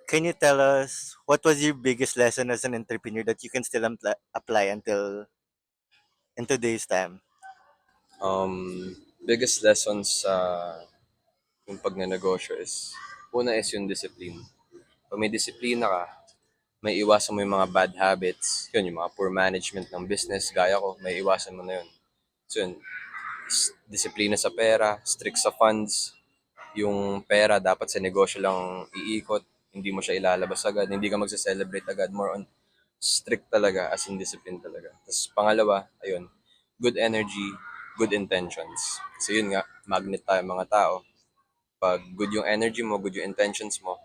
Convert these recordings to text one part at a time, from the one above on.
Can you tell us what was your biggest lesson as an entrepreneur that you can still apply until in today's time? Biggest lessons sa yung pagnenegosyo is, una is yung discipline. Pag may disiplina ka, may iwasan mo yung mga bad habits, yun, yung mga poor management ng business, gaya ko, may iwasan mo na yun. So yun, disiplina sa pera, strict sa funds, yung pera dapat sa negosyo lang iikot, hindi mo siya ilalabas agad, hindi ka magsa-celebrate agad, more on strict talaga, as in discipline talaga. Tapos pangalawa, ayun, good energy, good intentions. Kasi yun nga, magnet tayo mga tao. Pag good yung energy mo, good yung intentions mo,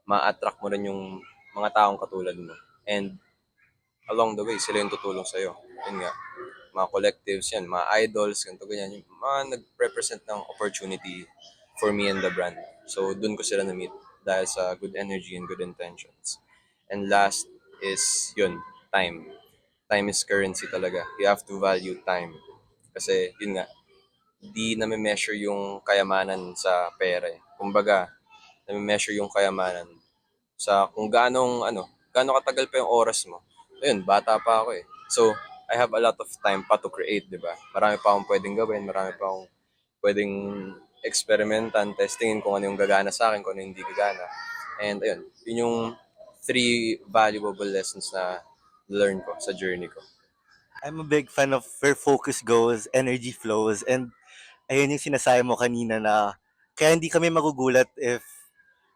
ma-attract mo rin yung mga taong katulad mo. And along the way, sila yung tutulong sa'yo. Yun nga, mga collectives yan, mga idols, ganito ganyan, yung mga nag-represent ng opportunity for me and the brand. So, dun ko sila na-meet dahil sa good energy and good intentions. And last is, yun, time. Time is currency talaga. You have to value time. Kasi, yun nga, di nami-measure yung kayamanan sa pera eh. Kumbaga, nami-measure yung kayamanan sa kung gaano katagal pa yung oras mo. Ayun, bata pa ako eh. So, I have a lot of time pa to create, di ba? Marami pa akong pwedeng gawin, marami pa akong pwedeng eksperimentan, testingin kung ano yung gagana sa akin, kung ano yung hindi gagana. And ayun, yun yung three valuable lessons na learn ko sa journey ko. I'm a big fan of where focus goes, energy flows, and ayun yung sinasabi mo kanina na kaya hindi kami magugulat if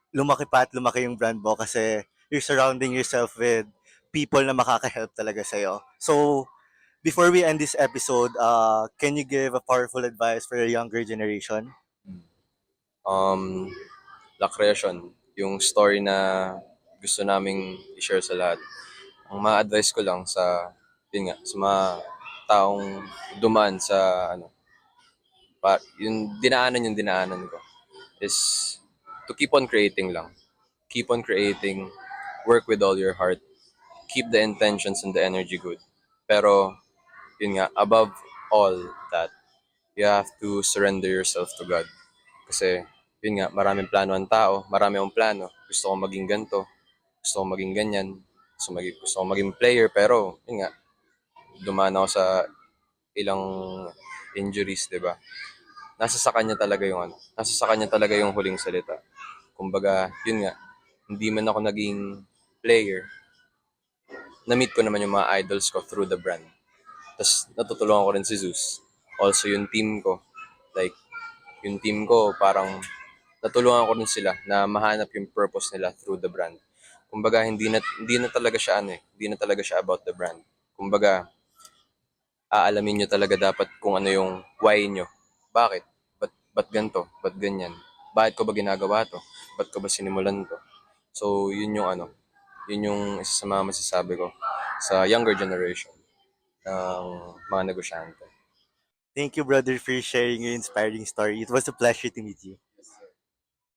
lumaki pa at lumaki yung brand mo kasi you're surrounding yourself with people na makaka-help talaga sa'yo. So, before we end this episode, can you give a powerful advice for a younger generation? Um, La Creation, yung story na gusto naming i-share sa lahat. Ang ma-advise ko lang sa, yun nga, sa mga taong dumaan sa, yung dinaanan ko is to keep on creating lang. Keep on creating, work with all your heart, keep the intentions and the energy good. Pero, yun nga, above all that, you have to surrender yourself to God. Kasi, yun nga, maraming plano ang tao, marami akong plano. Gusto kong maging ganito, gusto kong maging ganyan, gusto kong maging player, pero, yun nga, dumaan ako sa ilang injuries, di ba? Nasa sa kanya talaga yung nasa sa kanya talaga yung huling salita. Kumbaga, yun nga, hindi man ako naging player, na-meet ko naman yung mga idols ko through the brand. Tapos natutulungan ko rin si Zeus. Also yung team ko, like, yung team ko parang natulungan ko rin sila na mahanap yung purpose nila through the brand. Kumbaga, hindi na talaga siya hindi na talaga siya about the brand. Kumbaga, aalamin nyo talaga dapat kung ano yung why nyo. Bakit? Ba't ganito? Ba't ganyan? Bakit ko ba ginagawa to? Ba't ko ba sinimulan to? So, yun yung isa sa mga masasabi ko sa younger generation ng mga negosyante. Thank you, brother, for sharing your inspiring story. It was a pleasure to meet you.